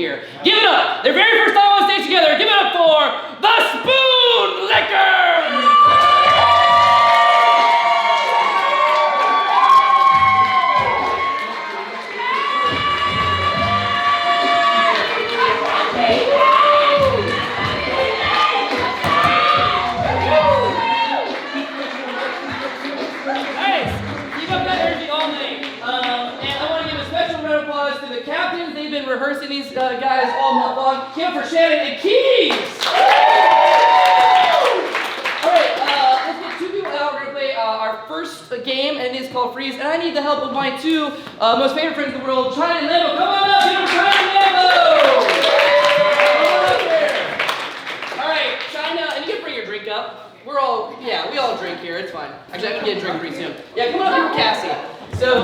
here. Give it up! Their very first time on stage together. Give it up for the Spoonlickers! Rehearsing these guys all month long. Give it for Shannon and Keys! Alright, let's get two people out. We're going to play our first game, and it is called Freeze. And I need the help of my two most favorite friends in the world, China and Lambo. Come on up, give them China and Lambo! Come on up here. Alright, China, and you can bring your drink up. We all drink here, it's fine. Actually, I'm going to get a drink pretty soon. Yeah, come on up here, Cassie. So,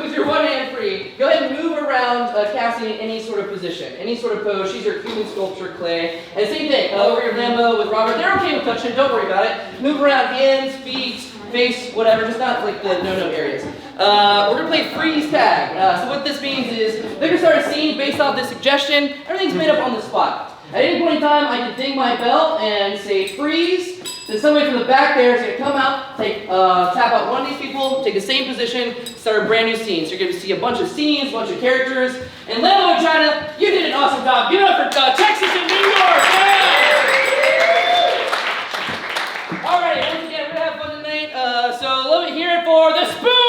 with your one hand free, go ahead and move around Cassie in any sort of position, any sort of pose. She's your human sculpture clay. And same thing, over your Lambo with Robert. They're okay with touching, don't worry about it. Move around hands, feet, face, whatever, just not like the no-no areas. We're going to play freeze tag. So what this means is, they're going to start a scene based off this suggestion. Everything's made up on the spot. At any point in time, I can ding my bell and say freeze. Then somebody from the back there is going to come out, tap out one of these people, take the same position, start a brand new scene. So you're going to see a bunch of scenes, a bunch of characters. And Lambo and China, you did an awesome job. Give it up for Texas and New York. Yeah! All right, once again, we're going to have fun tonight. So let me hear it for the Spoonlickers!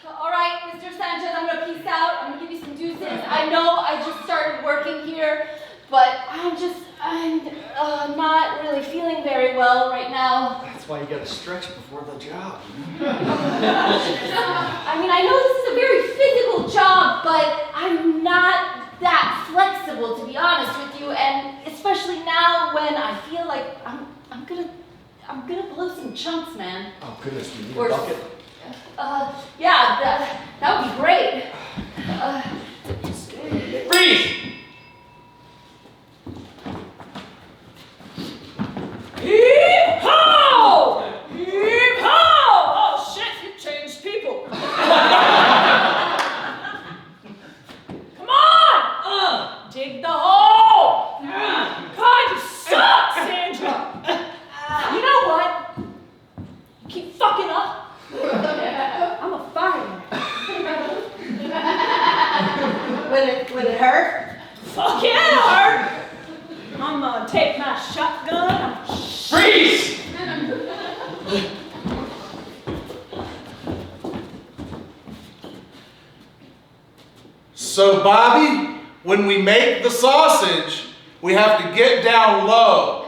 All right, Mr. Sanchez, I'm going to peace out. I'm going to give you some deuces. I know I just started working here, but I'm not really feeling very well right now. That's why you got to stretch before the job. I mean, I know this is a very physical job, but I'm not that flexible, to be honest with you, and especially now when I feel like I'm gonna blow some chunks, man. Oh goodness, do you need a bucket? Yeah, that would be great. Freeze! Heave-ho! Heave-ho! Oh shit, you changed people. Come on! Dig the hole! God, you suck, Sandra! You know what? You keep fucking up. I'm a fireman. Will it hurt? Fuck yeah, it hurt! I'm gonna take my shotgun. Freeze! So, Bobby, when we make the sausage, we have to get down low.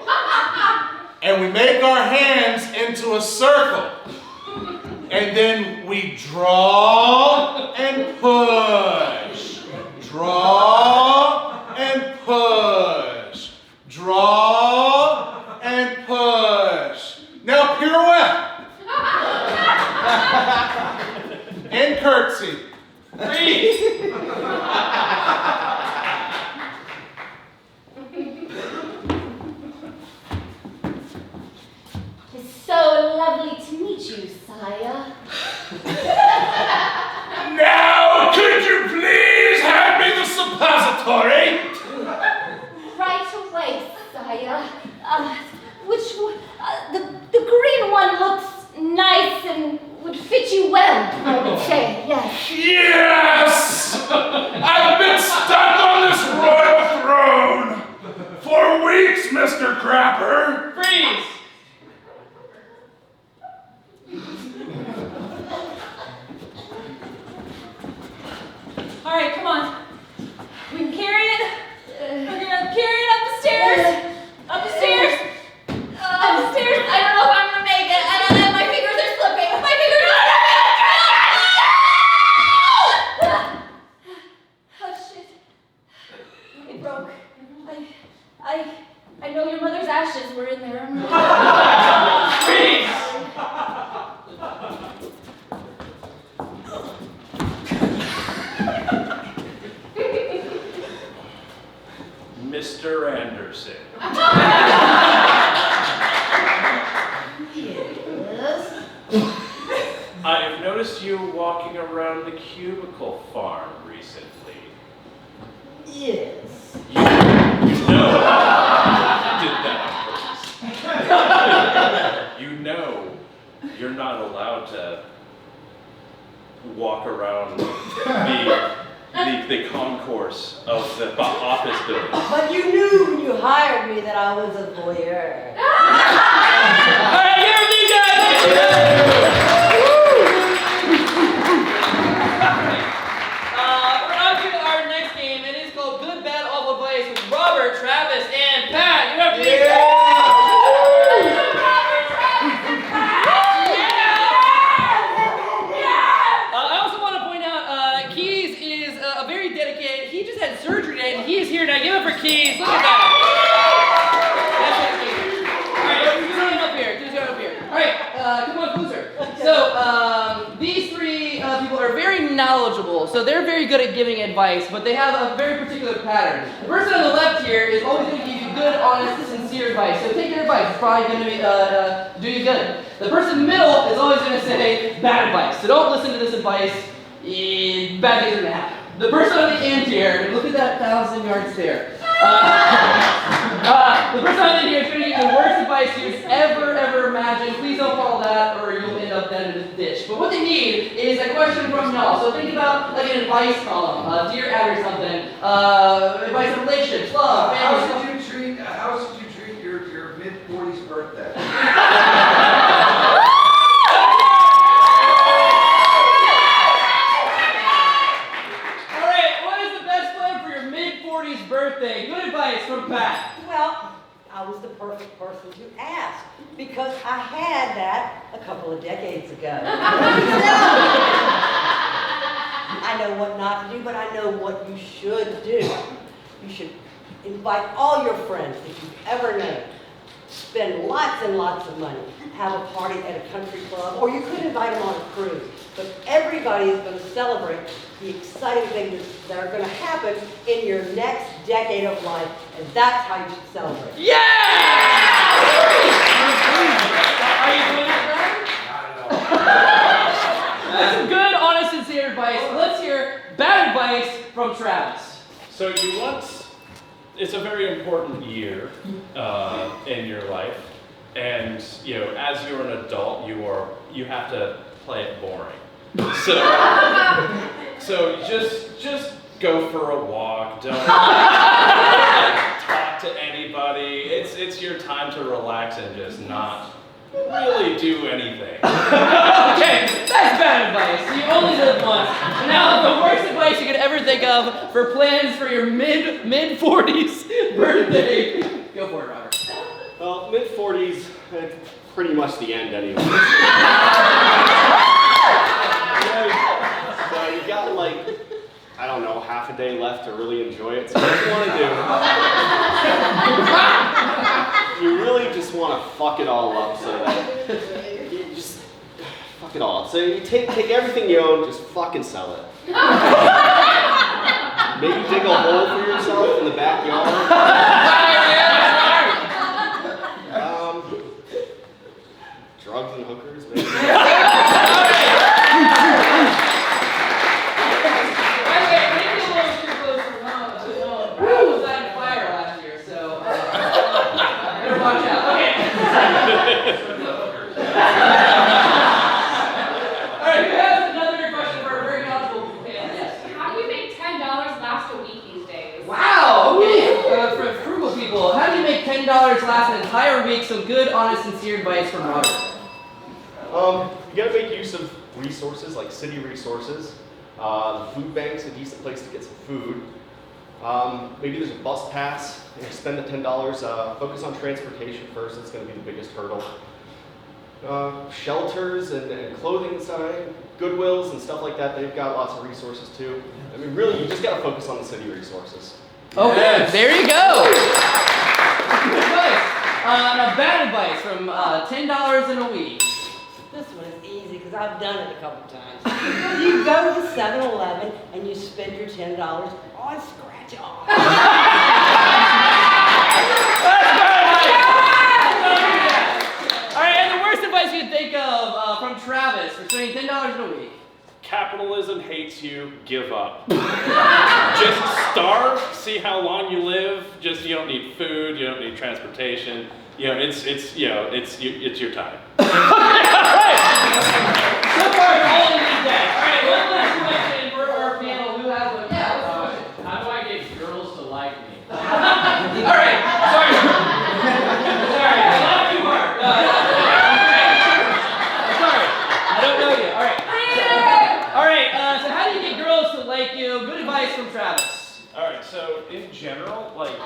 And we make our hands into a circle. And then we draw and push. Draw and push. Draw and push. Now pirouette. And curtsy. Freeze! It's so lovely to meet you, Saya. Now, could you please hand me the suppository? Right away, Saya. Which one? The green one looks nice and would fit you well, I would say, yes. Yes! I've been stuck on this royal throne for weeks, Mr. Crapper. Freeze! All right, come on. We can carry it. We're gonna carry it up the stairs. Up the stairs. Up the stairs. I don't know if I'm gonna make it. My fingers are slipping. My fingers are Oh shit. It broke. I know your mother's ashes were in there. Freeze! Mr. Anderson. Yes. local farm recently. Yes. You know you did that on purpose. You know you're not allowed to walk around the concourse of the office building. But you knew when you hired me that I was a voyeur. All right, here we go. We're on to our next game. It is called Good, Bad, Awful Advice with Robert, Travis, and Pat. You have to surgery today, and he is here now. Give it for Keys. Look at that. That's it, Keys. All right, who's going up here? Who's going up here? All right, come on, loser. So these three people are very knowledgeable. So they're very good at giving advice, but they have a very particular pattern. The person on the left here is always going to give you good, honest, sincere advice. So take their advice. It's probably going to do you good. The person in the middle is always going to say bad advice. So don't listen to this advice. Bad things are going to happen. The person on the end here, look at that 1,000-yard stare. The person on the end here is going to give you the worst advice you could ever imagine. Please don't follow that or you'll end up then in this ditch. But what they need is a question from y'all. So think about like an advice column, Dear Abby or something, advice on relationships, love, family. How should you treat your mid-40s birthday? Birthday. Good advice from Pat. Well, I was the perfect person to ask because I had that a couple of decades ago. I know what not to do, but I know what you should do. You should invite all your friends that you've ever known. Spend lots and lots of money. Have a party at a country club, or you could invite them on a cruise. But everybody is going to celebrate the exciting things that are going to happen in your next decade of life, and that's how you should celebrate. Yeah! Are you doing it, Brian? That's some good, honest, sincere advice. Let's hear bad advice from Travis. So it's a very important year in your life, and as you're an adult, you have to play it boring. So just go for a walk. Don't talk to anybody. It's your time to relax and just not really do anything. Okay, that's bad advice. You only live once. Now, the worst advice you could ever think of for plans for your mid-40s birthday. Go for it, Robert. Well, mid-40s, pretty much the end anyway. So you got I don't know, half a day left to really enjoy it. So what you want to do, you really just want to fuck it all up so that you just fuck it all up. So you take everything you own, just fucking sell it. Maybe dig a hole for yourself in the backyard. Drugs and hookers, maybe. Watch out. Okay. Alright, who has another question for a very knowledgeable panel? Yes. How do you make $10 last a week these days? Wow, okay. For frugal people, how do you make $10 last an entire week? Some good, honest, sincere advice from Robert. You gotta make use of resources like city resources. The food bank's a decent place to get some food. Maybe there's a bus pass. Spend the $10. Focus on transportation first. That's going to be the biggest hurdle. Shelters and clothing sign, Goodwills and stuff like that. They've got lots of resources too. I mean, really, you just got to focus on the city resources. Okay, yes. There you go. Good advice. Now, bad advice from $10 in a week. This one is easy because I've done it a couple times. You go to 7-Eleven and you spend your $10 on scratch-off. Alright, and the worst advice you can think of from Travis for spending $10 in a week. capitalism hates you, give up. Just starve, see how long you live. Just, you don't need food, you don't need transportation. You know, it's your time. So far, all of these guys. All right, one last question for our panel. Who has one? Yeah, what's the question? How do I get girls to like me? All right, sorry. Sorry, I laughed too hard. Sorry, I don't know you. All right. All right, so how do you get girls to like you? Good advice from Travis. All right, so in general, like,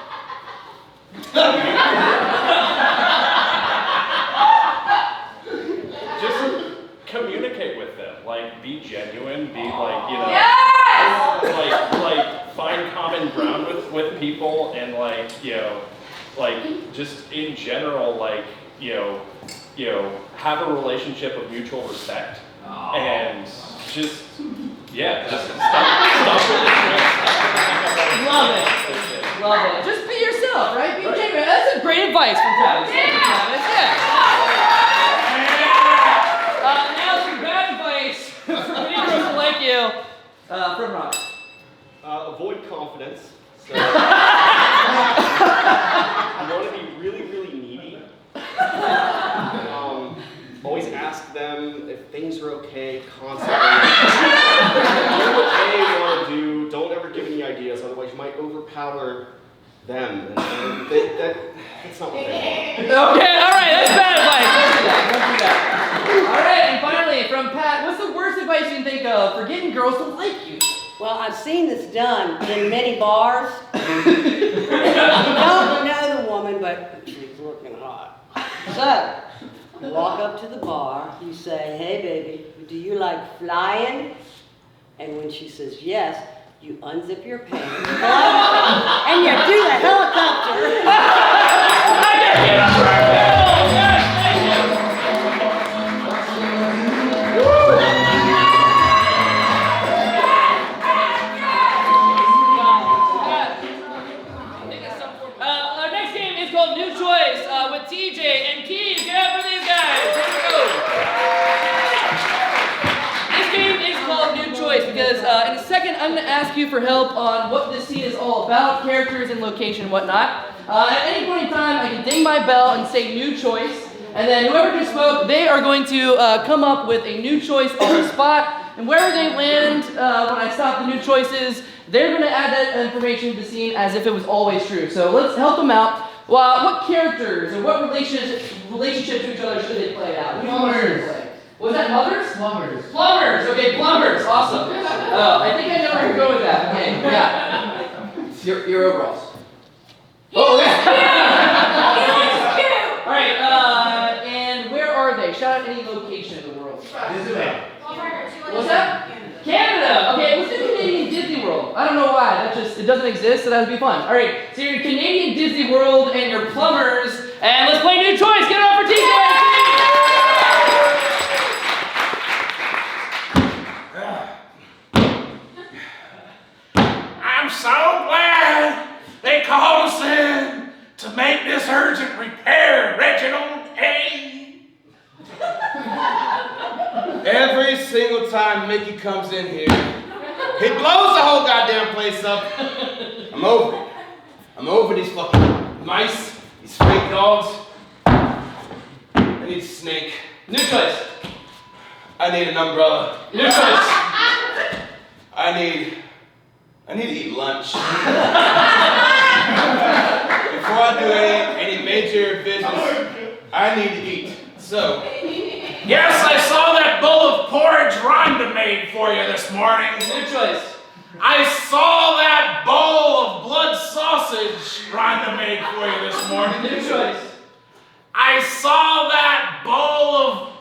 just communicate with them. Like, be genuine. Be like, you know, like find common ground with people, and like, you know, like just in general, like, you know, have a relationship of mutual respect, and just stop with the Love it. Love it. Just be yourself, right? Be genuine. That's a great advice from Travis. Thank you, Travis. Yeah. Now some bad advice for getting girls to like you from Rob. Avoid confidence. So, you want to be really, really needy. Always ask them if things are okay constantly. Do what they want to do. Don't ever give any ideas, otherwise you might overpower them. And that's not what they Okay, all right, that's bad advice. Don't do that. All right, and finally, from Pat, what's the worst advice you can think of for getting girls to like you? Well, I've seen this done in many bars. You don't know the woman, but she's looking hot. So, you walk up to the bar, you say, "Hey baby, do you like flying?" And when she says yes, you unzip your pants, and you do the helicopter. Our next game is called New Choice with TJ and Keith. Get up for these guys. Here we go. This game is called New Choice because in a second I'm going to ask you for help on what this scene is all about, characters and location and whatnot. At any point in time, I can ding my bell and say New Choice, and then whoever just spoke, they are going to come up with a new choice on the spot. And wherever they land, when I stop the new choices, they're going to add that information to the scene as if it was always true. So let's help them out. Well, what characters or what relationships to each other should they play out? Which one should they play? Was that mothers? Plumbers. Plumbers. Okay, plumbers. Awesome. I think I know where you're going with that. Okay, yeah. Your overalls. Oh, yeah. All right. And where are they? Shout out any location in the world. What's that? Canada. Okay, let's do Canadian Disney World. I don't know why. It doesn't exist, so that would be fun. All right, so you're in Canadian Disney World and you're plumbers, and let's play New Choice. Get it up for TJ. I'm so glad they called us in to make this urgent repair, Reginald A. Every single time Mickey comes in here, he blows the whole goddamn place up. I'm over it. I'm over these fucking mice, these fake dogs. I need a snake. New choice. I need an umbrella. New choice. I need to eat lunch. Before I do any major business, I need to eat. So, Yes, I saw that bowl of porridge Rhonda made for you this morning. New choice. I saw that bowl of blood sausage Rhonda made for you this morning. New choice. I saw that bowl of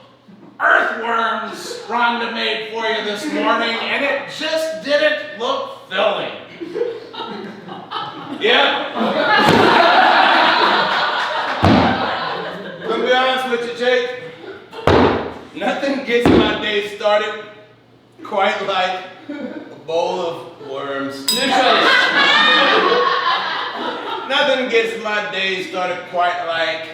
earthworms Rhonda made for you this morning, and it just didn't look filling. yeah. To be honest with you, Jake, nothing gets my day started quite like a bowl of worms. New choice. Nothing gets my day started quite like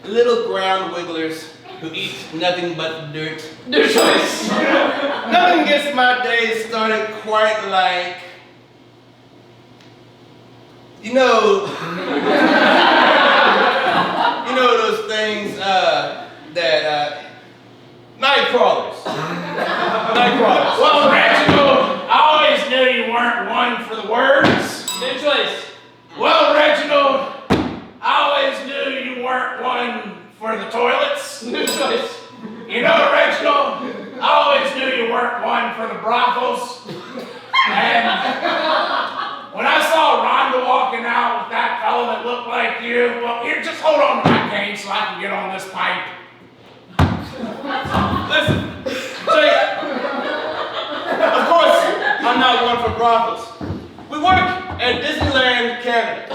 little ground wigglers who eats nothing but dirt. New choice. Nothing gets my day started quite like, you know those things that night crawlers. Night crawlers. Well, Reginald, I always knew you weren't one for the words. New choice. Well, Reginald, I always knew you weren't one for the toilets. New choice. You know, Reginald, I always knew you weren't one for the brothels. And when I saw Rhonda walking out with that fellow that looked like you, well, here, just hold on to my cane so I can get on this pipe. Listen, Jake, of course, I'm not one for brothels. We work at Disneyland, Canada.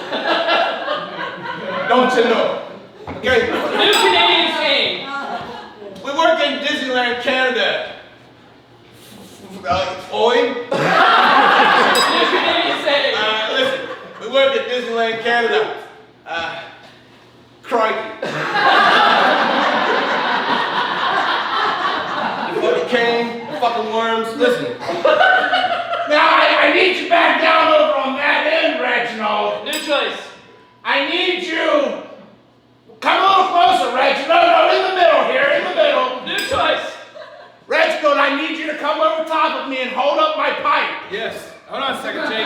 Don't you know? Okay? New Canadian saying. We work in Disneyland, Canada. Oi? New Canadian saying. Listen, we work at Disneyland, Canada. Crikey. The fucking cane, the fucking worms. Listen. Now, I need you back down over on that end, Reginald. New choice. I need you. Come a little closer, Reginald. No, in the middle here, in the middle. New choice. Reginald, I need you to come over top of me and hold up my pipe. Yes. Hold on a second, Jake.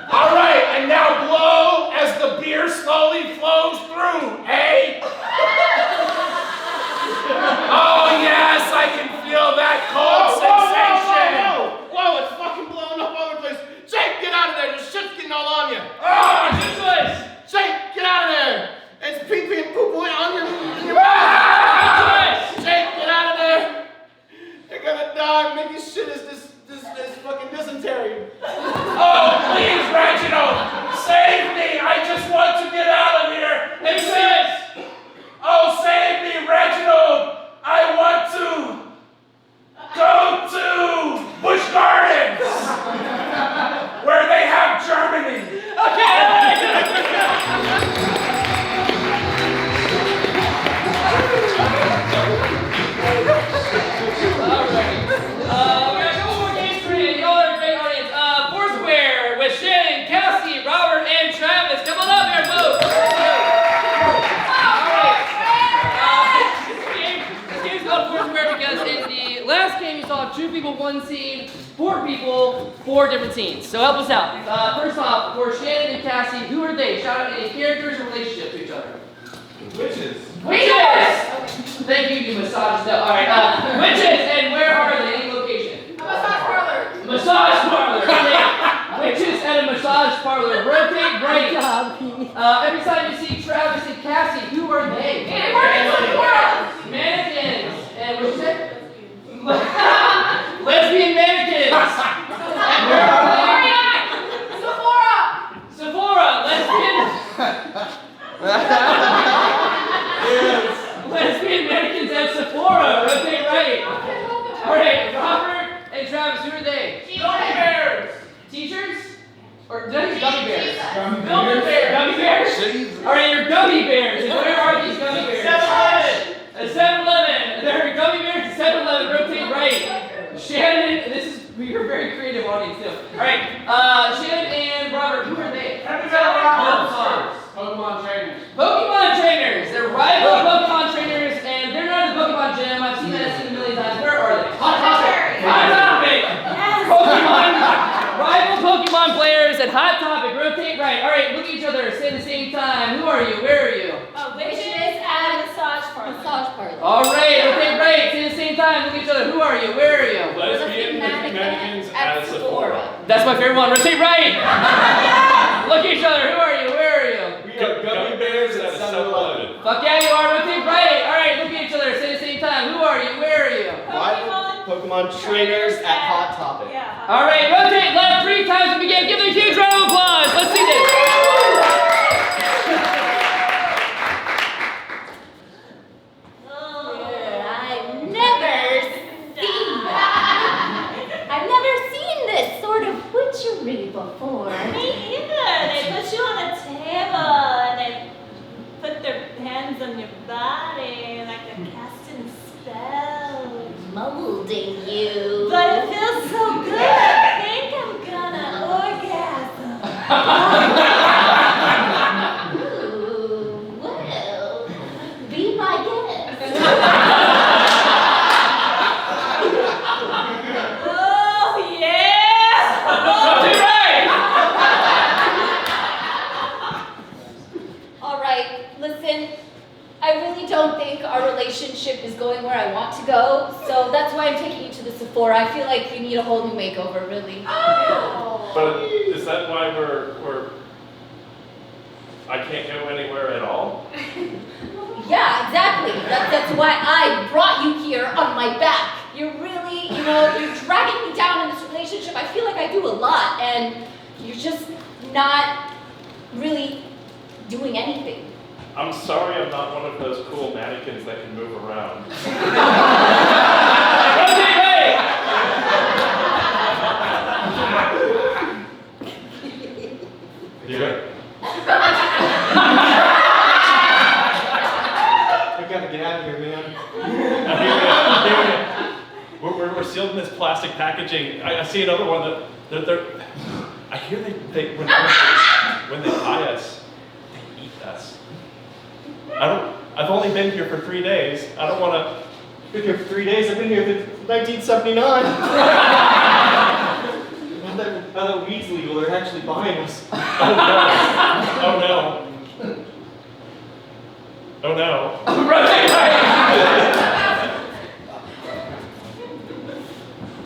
All right, and now blow as the beer slowly flows through, eh? Oh, yes, I can feel that cold sensation. Whoa, it's fucking blowing up all over the place. Jake, get out of there. This shit's getting all on you. Oh, New choice. Jake, get out of there. It's pee-pee and poo-poo on your New mouth. choice. Jake, get out of there. You're gonna die. Maybe shit is this fucking dysentery. oh, please, Reginald, save me. I just want to get out of here. New choice. Oh, save me, Reginald. I want to go to Busch Gardens, where they have Germany. Two people, one scene, 4 people, 4 different scenes. So help us out. First off, for Shannon and Cassie, who are they? Shout out any characters or relationship to each other. Witches. Witches! Thank you, you massage stuff. Alright, witches, and where are they? Any location? A massage parlor. Massage parlor. Okay. Witches at a massage parlor. Rotate right. Every time you see Travis and Cassie, who are they? Mannequins. And what'd you say? Lesbian mannequins! And where are they? Sephora! Lesbian... yes. Lesbian mannequins at Sephora! Rotate right! Alright, Robert and Travis, who are they? Gummy bears! Teachers? Or did I use gummy bears? Gummy bears! Gummy bears? Alright, you're gummy bears! And where are these gummy bears? 7-Eleven! At 7-Eleven! There are gummy bears at 7-Eleven, rotate right! Shannon, you're a very creative audience too. Alright, Shannon and Robert, who are they? Pokemon trainers. Pokemon trainers! They're rival Pokemon trainers, and they're not in the Pokemon gym. I've seen that scene a million times. Where are they? Hot Topic! Pokemon! Rival Pokemon players at Hot Topic. Rotate right. Alright, look at each other. Say at the same time. Who are you? Where are you? Witches at a massage parlor. Alright, rotate right. Say at the same time. Look at each other. Who are you? Where are you? Lesbian mannequins at Sephora. That's my favorite one. Rotate right. Look at each other. Who are you? Where are you? We are gummy bears at 7-Eleven. Fuck yeah, you are. Rotate right. Alright, look at each other. Say at the same time. Who are you? Where are you? Pokemon trainers at Hot Topic. Yeah. Alright, rotate left 3 times to begin. Give them a huge round of applause. Let's see this. Before. Me either. They put you on a table and they put their hands on your body. before. I feel like you need a whole new makeover, really. But is that why I can't go anywhere at all? Yeah, exactly. That's why I brought you here on my back. You're really, you're dragging me down in this relationship. I feel like I do a lot, and you're just not really doing anything. I'm sorry I'm not one of those cool mannequins that can move around. Yeah. I gotta get out of here, man. We're sealed in this plastic packaging. I see another one that they're I hear they when they buy us, they eat us. I've only been here for 3 days. I don't want to. Been here for 3 days. I've been here since 1979. Now that weed's legal, they're actually buying us. Oh no. Oh no.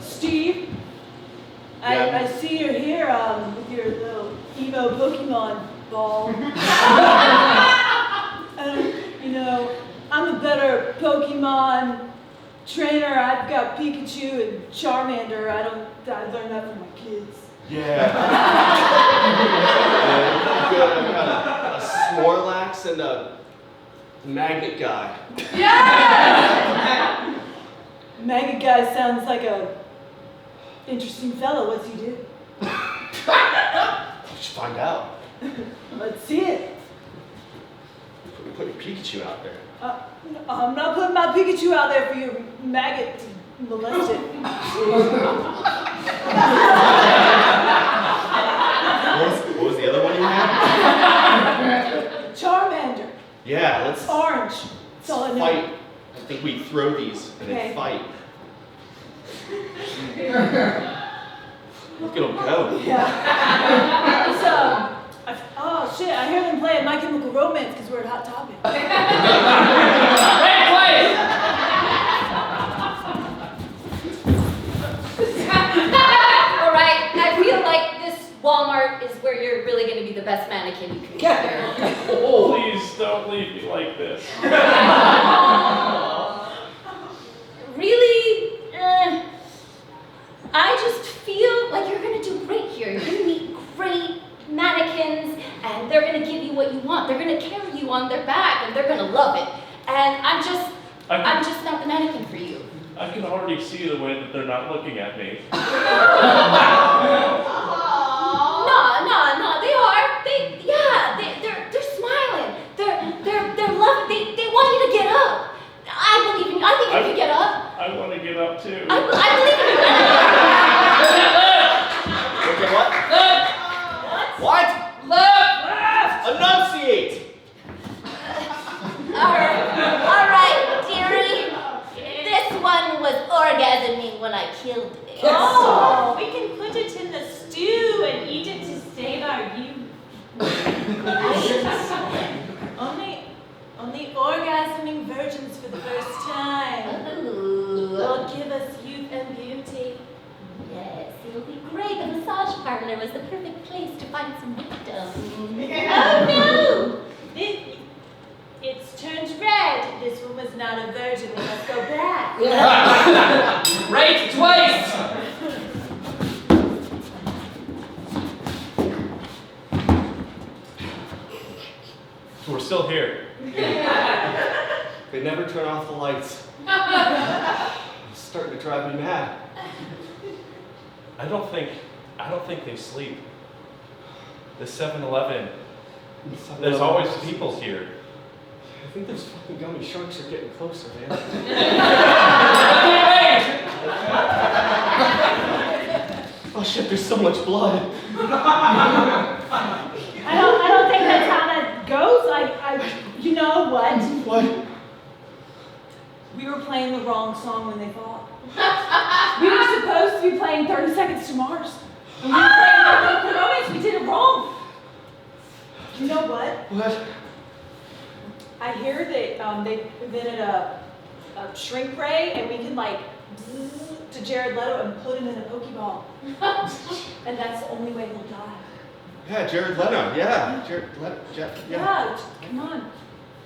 Steve, I see you're here with your little emo Pokemon ball. I'm a better Pokemon trainer. I've got Pikachu and Charmander. I learned that from my kids. Yeah. I've got a Snorlax and a magnet guy. Yeah! Maggot guy sounds like a interesting fellow. What's he do? We should find out. Let's see it. Put your Pikachu out there. I'm not putting my Pikachu out there for your maggot to molest it. What was the other one you had? Charmander. Yeah, let's Orange. That's all I know. fight. I think we throw these and Okay. then fight. Look at them go. Yeah. It's, oh shit, I hear them playing My Chemical Romance because we're at Hot Topic. Alright, I feel like this Walmart is where you're really going to be the best mannequin you can get there. Please don't leave me like this. Really? I just feel like you're going to do great here. You're going to meet great mannequins, and they're going to give you what you want. They're going to carry you on their back, and they're going to love it. And I'm just not the mannequin for you. I can already see the way that they're not looking at me. No, they are. They're smiling. They're loving. They want you to get up. I believe in you. I think you can get up. I want to get up too. I believe in you. Okay, what? What? Left! Enunciate! Alright, dearie. This one was orgasming when I killed it. Oh, we can put it in the stew and eat it to save our youth. Only orgasming virgins for the first time. Ooh. Will give us youth and beauty. Yes, it'll be great. The massage parlor was the perfect place to find some victims. Oh no! It's turned red. This one was not a virgin. We must go back. Right, twice! We're still here. They never turn off the lights. It's starting to drive me mad. I don't think they sleep. The 7-Eleven. There's always people here. I think those fucking gummy sharks are getting closer, man. Oh shit, there's so much blood. I don't think that's how that goes. You know what? What? We were playing the wrong song when they fought. We were supposed to be playing 30 Seconds to Mars. And we were playing My Chemical Romance. We did it wrong. You know what? What? I hear that they invented a shrink ray, and we can like to Jared Leto and put him in a Pokeball. And that's the only way he'll die. Yeah, Jared Leto. Yeah, Jared Leto. Yeah, come on.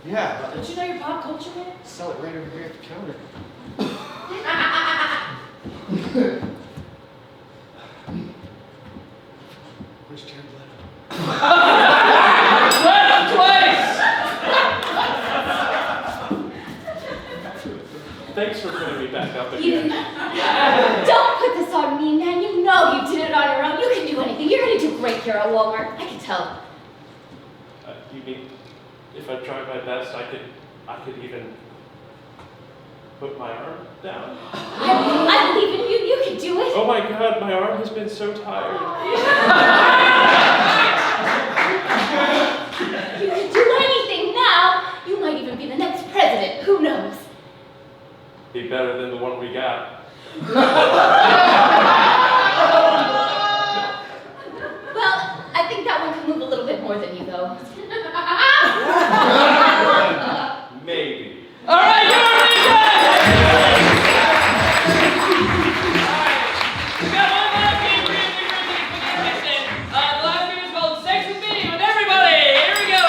Yeah. Don't you know your pop culture, man? Sell it right over here at the counter. Where's Jared Leto? Twice! Thanks for putting me back up You again. don't put this on me, man. You know you did it on your own. You can do anything. You're gonna do great here at Walmart. I can tell. You mean if I tried my best, I could even put my arm down? I believe in you. You can do it. Oh my God, my arm has been so tired. You can do anything now. You might even be the next president. Who knows? Be better than the one we got. Well, I think that one can move a little bit more than you, though. Maybe. All right, you're we got one last game for you. The last game is called Sex with Me with everybody. Here we go.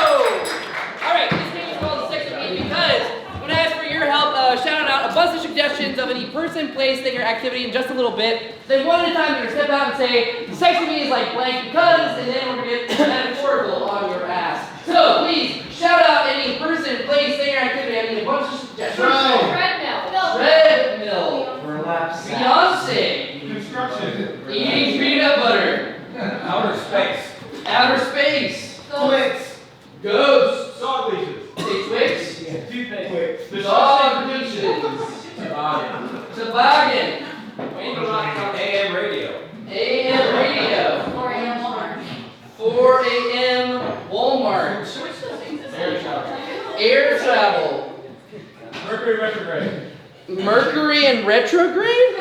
All right, this game is called Sex with Me because I'm going to ask for your help shouting out a bunch of suggestions of any person, place, thing, or activity in just a little bit. Then one at a time, you're going to step out and say, Sex with Me is like blank because, and then we're going to get metaphorical on your ass. So please, shout out any person, place, thing, or activity. I need a bunch of suggestions. Treadmill. Burlap sack. Beyonce. Construction. Eating peanut butter. Outer space. Outer space. Twix. Ghosts. Dog leashes. Say Twix. Toothpaste. Dog leashes. Toboggan. AM radio. AM radio. 4 a.m. Walmart. 4 a.m. Walmart. Air travel. Mercury retrograde. Mercury and retrograde?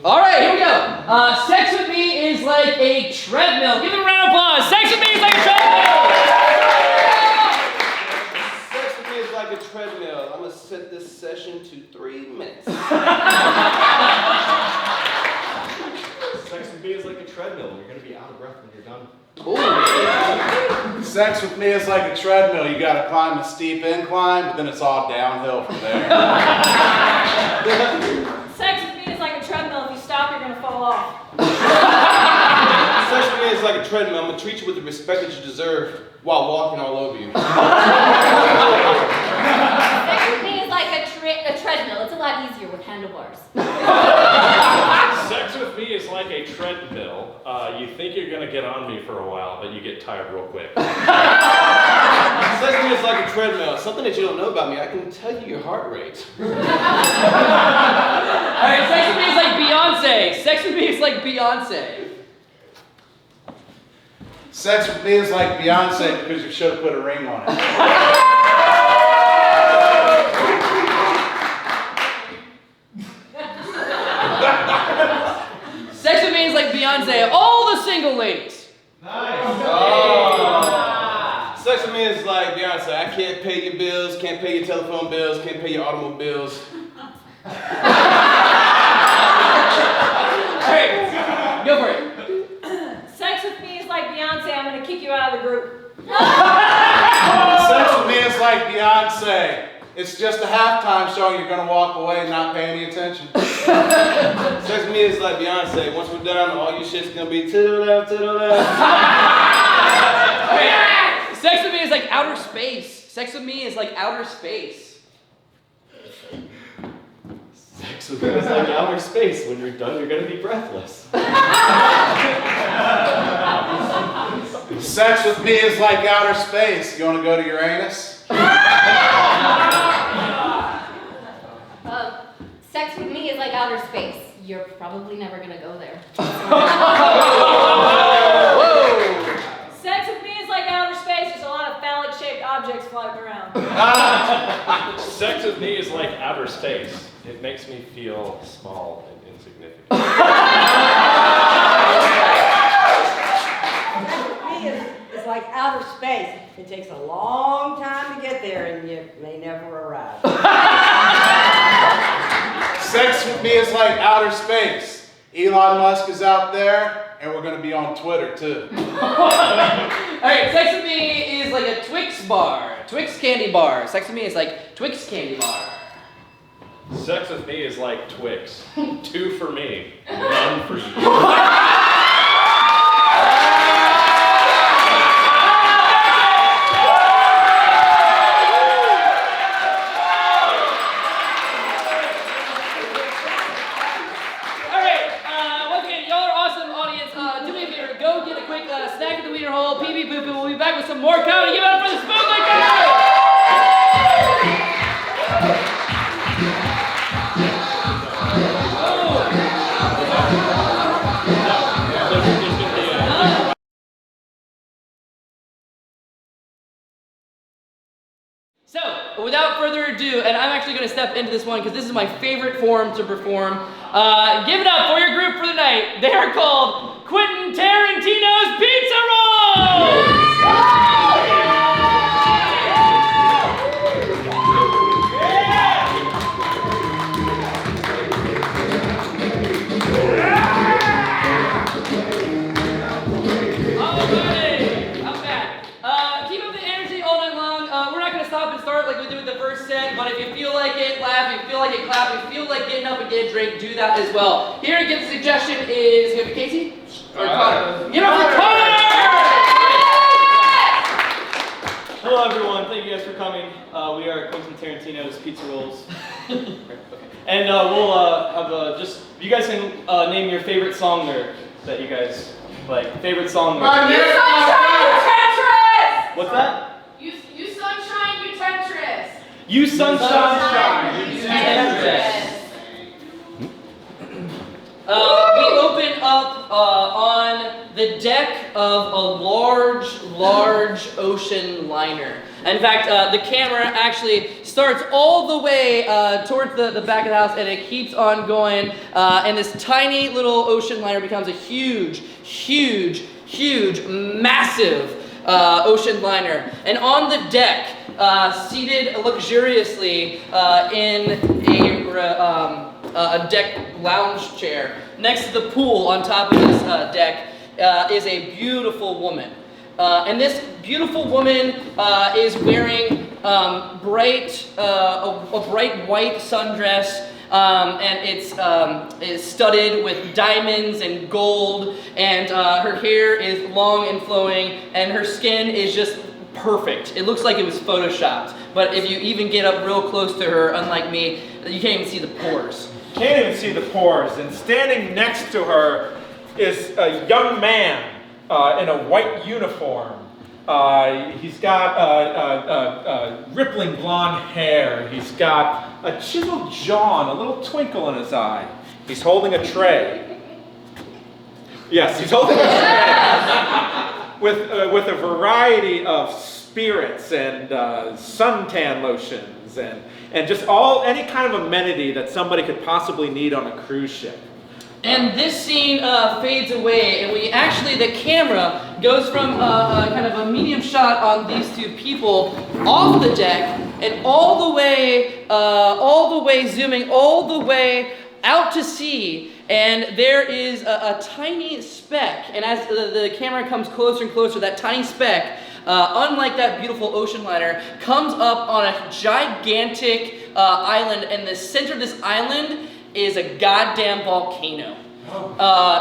All right, here we go. Sex with me is like a treadmill. Give them a round of applause. Sex with me is like a treadmill. Sex with me is like a treadmill. I'm gonna set this session to 3 minutes. Sex with me is like a treadmill. You're gonna be out of breath when you're done. Sex with me is like a treadmill. You gotta climb a steep incline, but then it's all downhill from there. Sex with me is like a treadmill. If you stop, you're gonna fall off. Sex with me is like a treadmill. I'm gonna treat you with the respect that you deserve while walking all over you. Sex with me is like a treadmill. It's a lot easier with handlebars. Sex with me is like a treadmill. You think you're gonna get on me for a while, but you get tired real quick. Sex with me is like a treadmill. Something that you don't know about me. I can tell you your heart rate. All right, sex with me is like Beyonce. Sex with me is like Beyonce. Sex with me is like Beyonce because you should have put a ring on it. Sex with me is like Beyonce. All the single ladies. Nice. Oh. Sex with me is like Beyonce. I can't pay your bills, can't pay your telephone bills, can't pay your automobiles. All right, go for it. Sex with me is like Beyonce. I'm gonna kick you out of the group. Sex with me is like Beyonce. It's just a halftime show and you're gonna walk away and not pay any attention. Sex with me is like Beyonce. Once we're done, all your shit's gonna be to the left, to the left. Okay. Sex with me is like outer space. Sex with me is like outer space. Sex with me is like outer space. When you're done, you're gonna be breathless. Sex with me is like outer space. You wanna go to Uranus? Sex with me is like outer space. You're probably never gonna go there. Whoa! Sex with me is like outer space. There's a lot of phallic-shaped objects floating around. Sex with me is like outer space. It makes me feel small and insignificant. It's like outer space. It takes a long time to get there and you may never arrive. like outer space. Elon Musk is out there, and we're gonna be on Twitter too. Alright, sex with me is like a Twix bar. Twix candy bar. Sex with me is like Twix candy bar. Sex with me is like Twix. 2 for me, none for you. Snack at the Wiener Hole, pee pee poo poo. We'll be back with some more comedy. Give it up for the Spoonlickers! So, without further ado, and I'm actually going to step into this one because this is my favorite form to perform. Give it up for your group for the night. They are called Quentin Tarantino's Pizza Rolls! Like we did with the first set, but if you feel like it, laugh. If you feel like it, clap. If you feel like getting up and getting a drink, do that as well. Here again, the suggestion is, give it to Casey? Or Connor? Give it for Connor! Hello everyone, thank you guys for coming. We are Quentin Tarantino's Pizza Rolls. And we'll have just, you guys can name your favorite song lyric that you guys like. Favorite song lyric. You sunshine, Tetris! What's that? You sunshine, you Tetris. You sunshine, you Tetris. We open up on the deck of a large ocean liner. In fact, the camera actually starts all the way towards the back of the house, and it keeps on going, and this tiny little ocean liner becomes a huge, massive ocean liner. And on the deck, seated luxuriously in a deck lounge chair next to the pool on top of this deck is a beautiful woman. And this beautiful woman is wearing a bright white sundress, and it's studded with diamonds and gold, and her hair is long and flowing, and her skin is just perfect. It looks like it was photoshopped, but if you even get up real close to her, unlike me, you can't even see the pores. Can't even see the pores. And standing next to her is a young man in a white uniform. He's got rippling blonde hair. He's got a chiseled jaw and a little twinkle in his eye. He's holding a tray. Yes, he's holding a tray with a variety of spirits and suntan lotions and just any kind of amenity that somebody could possibly need on a cruise ship. And this scene fades away, and the camera goes from kind of a medium shot on these two people off the deck, and all the way zooming all the way out to sea, and there is a tiny speck, and as the camera comes closer and closer, that tiny speck, unlike that beautiful ocean liner, comes up on a gigantic island, and the center of this island is a goddamn volcano.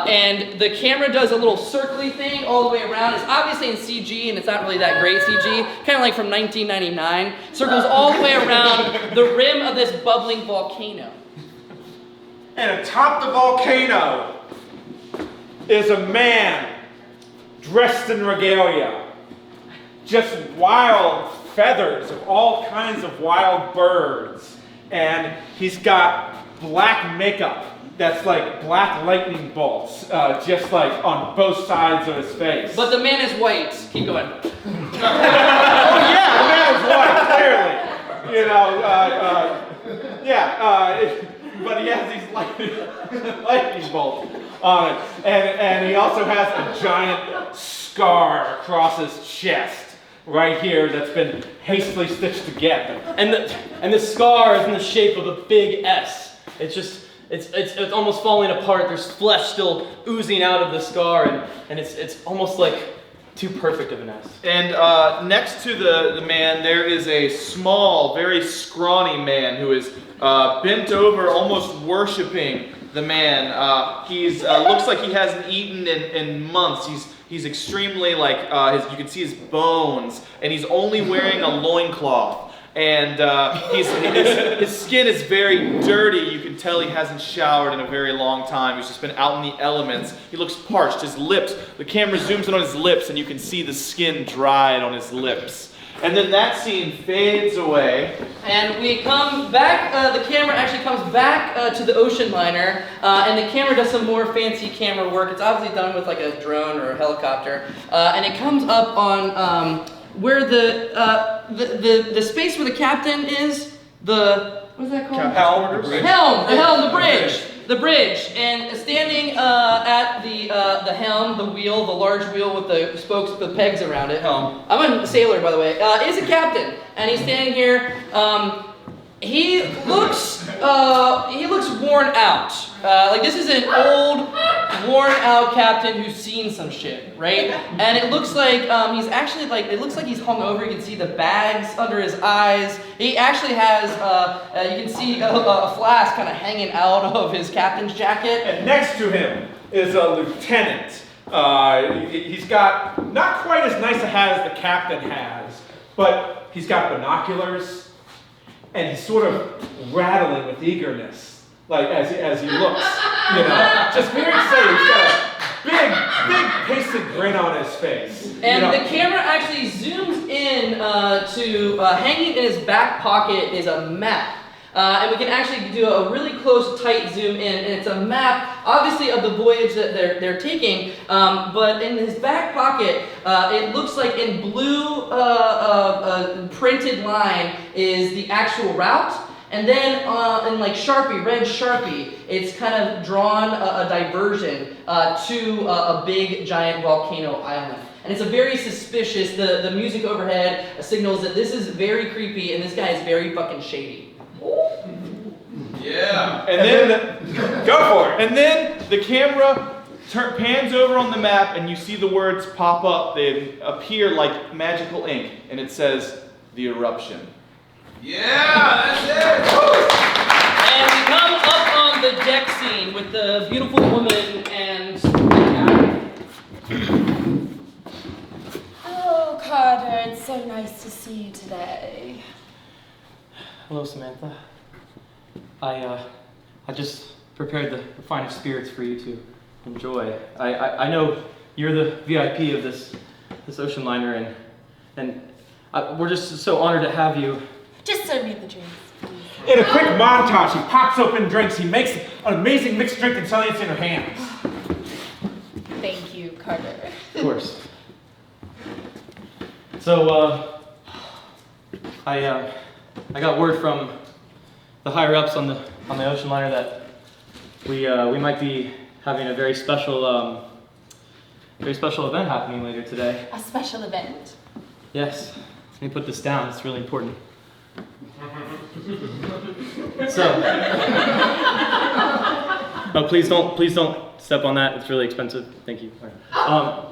And the camera does a little circly thing all the way around. It's obviously in CG, and it's not really that great CG, kind of like from 1999. Circles all the way around the rim of this bubbling volcano. And atop the volcano is a man dressed in regalia. Just wild feathers of all kinds of wild birds. And he's got black makeup that's like black lightning bolts, just like on both sides of his face. But the man is white. Keep going. Oh yeah, the man is white, clearly. You know, but he has these lightning bolts on it. And he also has a giant scar across his chest right here that's been hastily stitched together. And the scar is in the shape of a big S. It's just it's almost falling apart. There's flesh still oozing out of the scar, and it's almost like too perfect of an S. And next to the man, there is a small, very scrawny man who is bent over, almost worshiping the man. He's looks like he hasn't eaten in months. He's extremely like you can see his bones, and he's only wearing a loincloth. And his skin is very dirty. You can tell he hasn't showered in a very long time. He's just been out in the elements. He looks parched. His lips, the camera zooms in on his lips, and you can see the skin dried on his lips. And then that scene fades away. And we come back, the camera actually comes back to the ocean liner, and the camera does some more fancy camera work. It's obviously done with like a drone or a helicopter. And it comes up on where the space where the captain is, what is that called? The bridge. And standing at the helm, the wheel, the large wheel with the spokes with the pegs around it. Helm. I'm a sailor, by the way. Is a captain, and he's standing here. He looks worn out. Like this is an old, worn out captain who's seen some shit, right? And it looks like he's actually like, it looks like he's hungover. You can see the bags under his eyes. He actually has, you can see a flask kind of hanging out of his captain's jacket. And next to him is a lieutenant. He's got not quite as nice a hat as the captain has, but he's got binoculars. And he's sort of rattling with eagerness, like as he looks, just very excited. He's got a big pasted grin on his face. And the camera actually zooms in to hanging in his back pocket is a map. And we can actually do a really close, tight zoom in, and it's a map, obviously, of the voyage that they're taking. But in his back pocket, it looks like in blue printed line is the actual route, and then in like Sharpie, red Sharpie, it's kind of drawn a diversion to a big, giant volcano island. And it's a very suspicious. The music overhead signals that this is very creepy, and this guy is very fucking shady. Yeah. And then go for it. And then the camera pans over on the map, and you see the words pop up. They appear like magical ink, and it says the eruption. Yeah, that's it. And we come up on the deck scene with the beautiful woman and. Oh, Carter, it's so nice to see you today. Hello, Samantha. I just prepared the finest spirits for you to enjoy. I know you're the VIP of this ocean liner, and we're just so honored to have you. Just serve me the drinks, please. In a quick montage, he pops open drinks. He makes an amazing mixed drink and selling it in her hands. Thank you, Carter. Of course. So, I got word from the higher ups on the ocean liner that we might be having a very special event happening later today. A special event? Yes. Let me put this down. It's really important. So, no, please don't step on that. It's really expensive. Thank you.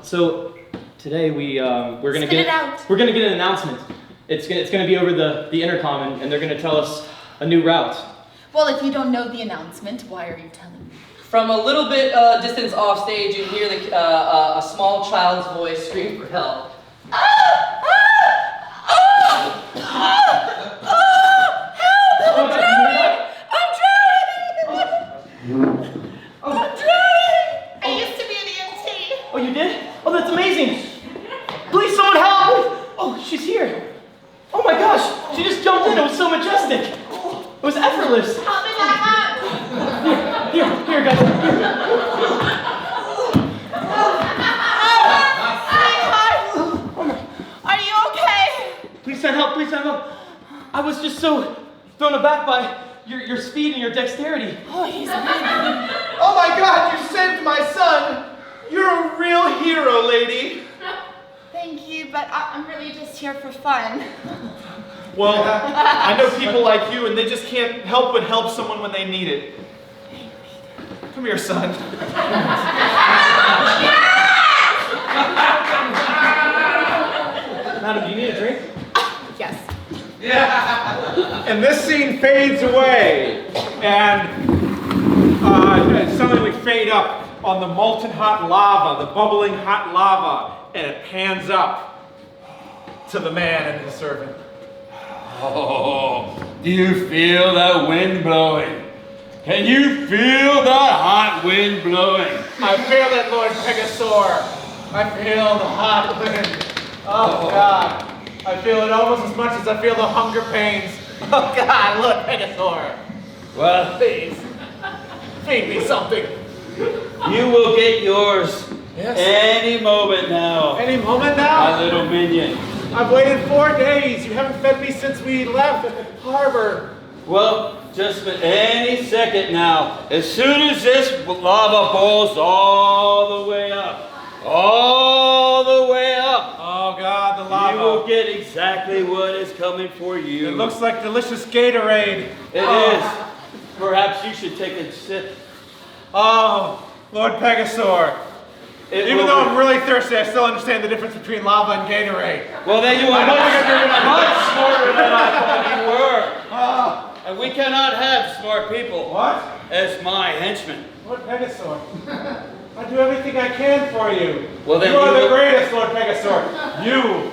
So today we're gonna get an announcement. It's gonna be over the intercom, and they're gonna tell us a new route. Well, if you don't know the announcement, why are you telling me? From a little bit distance off stage, you hear a small child's voice scream for help. I used to be an EMT. Oh, you did? Oh, that's amazing! Please, someone help! Oh, she's here. Oh my gosh, she just jumped in. It was so majestic. It was effortless. Help me back up. Here, guys. Sweetheart, are you okay? Please send help. I was just so thrown aback by your speed and your dexterity. Oh, he's breathing. Oh my God, you saved my son! You're a real hero, lady. Thank you, but I'm really just here for fun. Well, I know people like you, and they just can't help but help someone when they need it. Thank Come here, son. Madam, do you need a drink? Yes. And this scene fades away, and suddenly we fade up on the molten hot lava, the bubbling hot lava, and it pans up to the man and his servant. Oh, do you feel that wind blowing? Can you feel that hot wind blowing? I feel it, Lord Pegasaur. I feel the hot wind. Oh, God. I feel it almost as much as I feel the hunger pains. Oh, God, Lord Pegasaur. Well, Please, feed me something. you will get yours any moment now. Any moment now? My little minion. I've waited 4 days. You haven't fed me since we left the harbor. Well, just any second now. As soon as this lava boils all the way up, Oh, God, the lava. you will get exactly what is coming for you. It looks like delicious Gatorade. It is. Perhaps you should take a sip. Oh, Lord Pegasaur. Even though I'm really thirsty, I still understand the difference between lava and Gatorade. Well, then you are much smarter than I thought you were. And we cannot have smart people What? as my henchmen. Lord Pegasaur. I do everything I can for you. Well, then you are you the will- greatest, Lord Pegasaur. You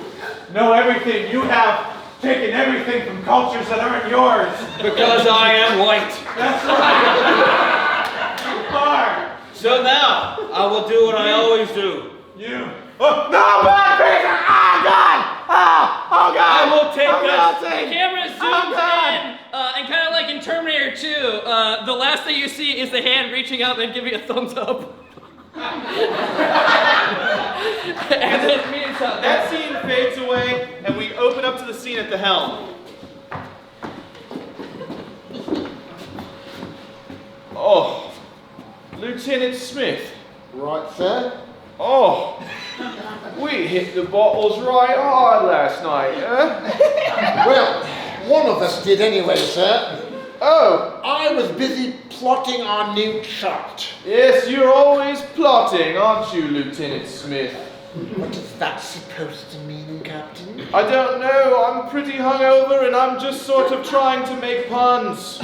know everything. You have taken everything from cultures that aren't yours. Because I am white. That's right. You are. So now, I will do what I always do. You. Oh, no, bad Pegasaur! Oh, God! Oh, God! I will take The this. camera zooms in, and kind of like in Terminator 2, the last thing you see is the hand reaching up and giving a thumbs up. And then me and Tom. That scene fades away, and we open up to the scene at the helm. Oh, Lieutenant Smith. Right, sir? Oh, we hit the bottles right hard last night, huh? Well, one of us did anyway, sir. Oh, I was busy plotting our new chart. yes, you're always plotting, aren't you, Lieutenant Smith? What is that supposed to mean, Captain? I don't know, I'm pretty hungover and I'm just sort of trying to make puns.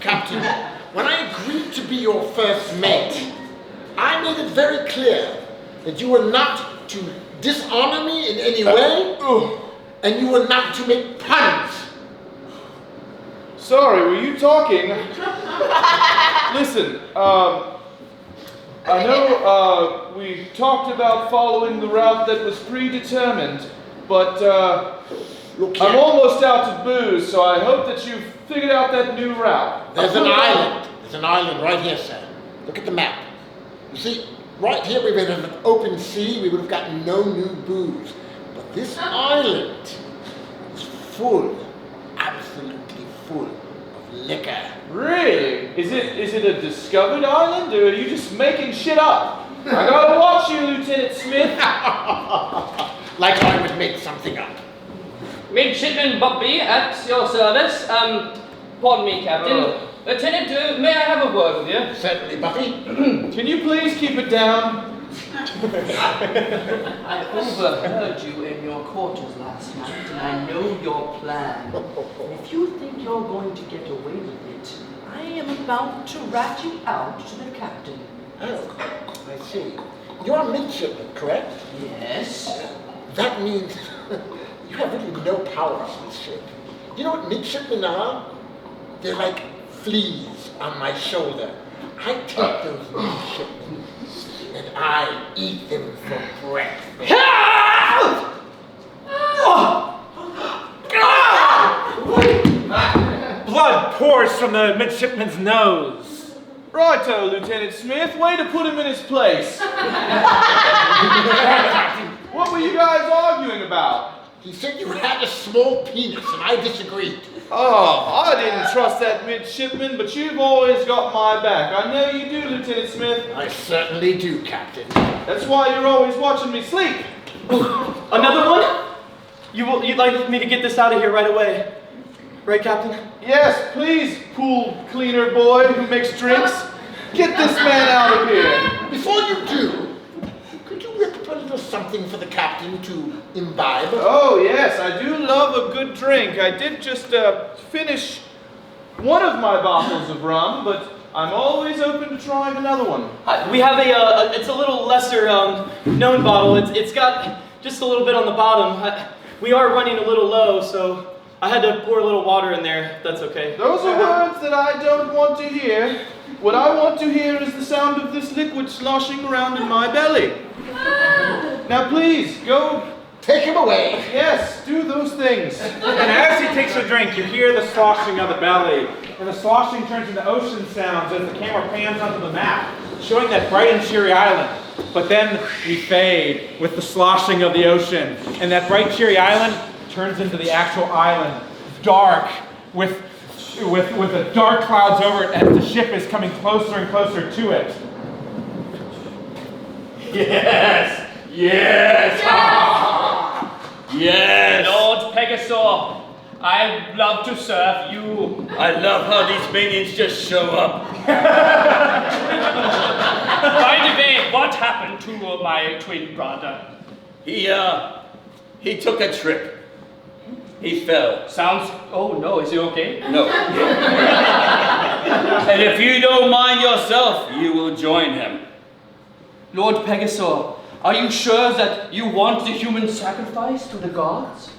Captain, when I agreed to be your first mate, I made it very clear that you were not to dishonor me in any way, and you were not to make puns. Sorry, were you talking? Listen, I know we talked about following the route that was predetermined, but I'm almost out of booze, so I hope that you've figured out that new route. There's an island. There's an island right here, sir. Look at the map. You see, right here we would have an open sea, we would have gotten no new booze. But this island is full, absolutely full of liquor. Really? Is it a discovered island, or are you just making shit up? I gotta watch you, Lieutenant Smith. Like I would make something up. Midshipman Bobby at your service. Pardon me, Captain. Lieutenant, may I have a word with you? Certainly, Buffy. Can you please keep it down? I overheard you in your quarters last night, and I know your plan. And if you think you're going to get away with it, I am about to rat you out to the captain. Oh, I see. You're a midshipman, correct? Yes. That means you have really no power on this ship. You know what midshipmen are? They're like fleas on my shoulder. I take those midshipmen and I eat them for breakfast. Blood pours from the midshipman's nose. Righto, Lieutenant Smith. Way to put him in his place. What were you guys arguing about? He said you had a small penis, and I disagreed. Oh, I didn't trust that midshipman, but you've always got my back. I know you do, Lieutenant Smith. I certainly do, Captain. That's why you're always watching me sleep. Another one? You'd like me to get this out of here right away? right, Captain? Yes, please, pool cleaner boy who makes drinks. Get this man out of here. Before you do, could you whip up a little something for the captain to imbibe? Oh, yes, I do love a good drink. I did just finish one of my bottles of rum, but I'm always open to trying another one. We have it's a little lesser known bottle. It's got just a little bit on the bottom. We are running a little low, so I had to pour a little water in there, if that's okay. Those are words that I don't want to hear. What I want to hear is the sound of this liquid sloshing around in my belly. Now please, go. Take him away. Yes, do those things. And as he takes a drink, you hear the sloshing of the belly. And the sloshing turns into ocean sounds as the camera pans onto the map, showing that bright and cheery island. But then we fade with the sloshing of the ocean. And that bright, cheery island turns into the actual island, dark, with the dark clouds over it as the ship is coming closer and closer to it. Yes! Yes! Yes! Lord Pegasaur, I love to serve you. I love how these maniacs just show up. By the way, what happened to my twin brother? He took a trip. He fell. Oh no, is he okay? No. And if you don't mind yourself, you will join him. Lord Pegasaur, are you sure that you want the human sacrifice to the gods?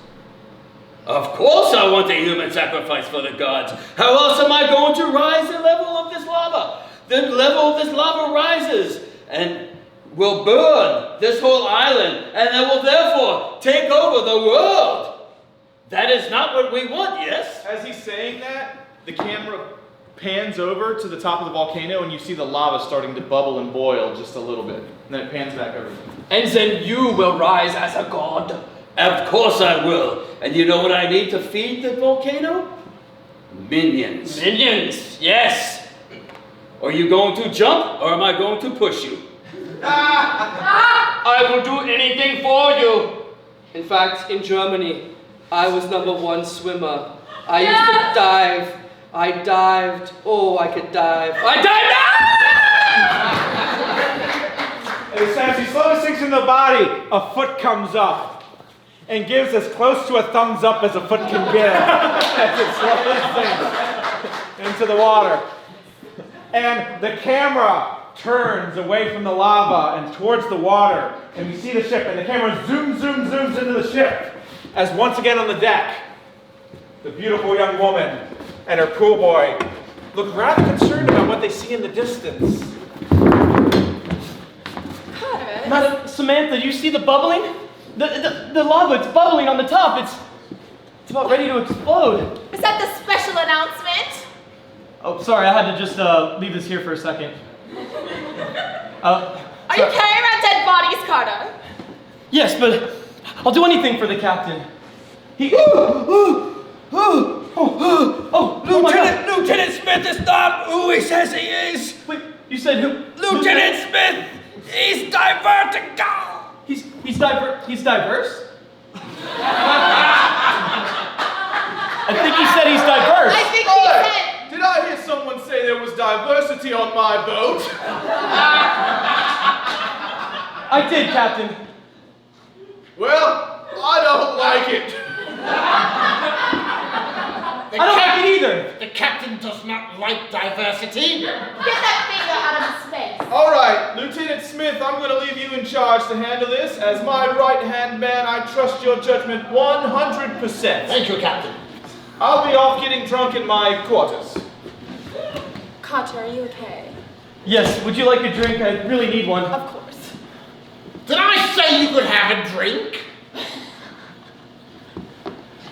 Of course I want a human sacrifice for the gods. How else am I going to rise the level of this lava? The level of this lava rises and will burn this whole island, and it will therefore take over the world. That is not what we want, yes? As he's saying that, the camera pans over to the top of the volcano and you see the lava starting to bubble and boil just a little bit. And then it pans back over. And then you will rise as a god. Of course I will. And you know what I need to feed the volcano? Minions. Minions, yes. Are you going to jump or am I going to push you? I will do anything for you. In fact, in Germany, I was #1 swimmer. I used to dive. I dived. Oh, I could dive. I dived! And as he slowly sinks into the body, a foot comes up and gives as close to a thumbs up as a foot can give as it slowly sinks into the water. And the camera turns away from the lava and towards the water, and we see the ship, and the camera zooms into the ship, as once again on the deck, the beautiful young woman and her pool boy look rather concerned about what they see in the distance. Madam Samantha, do you see the bubbling? The lava, it's bubbling on the top. It's about ready to explode. Is that the special announcement? Oh, sorry, I had to just leave this here for a second. Are you carrying around dead bodies, Carter? Yes, but I'll do anything for the captain. Lieutenant Smith is not who he says he is. Wait, you said who? Lieutenant Smith, he's diverting. He's diverse? I think he said he's diverse. I think he said. Did I hear someone say there was diversity on my boat? I did, Captain. Well, I don't like it. I don't like it either. The captain does not like diversity. Get that finger out of his face. All right, Lieutenant Smith, I'm going to leave you in charge to handle this. As my right-hand man, I trust your judgment 100%. Thank you, Captain. I'll be off getting drunk in my quarters. Carter, are you okay? Yes, would you like a drink? I really need one. Of course. Did I say you could have a drink?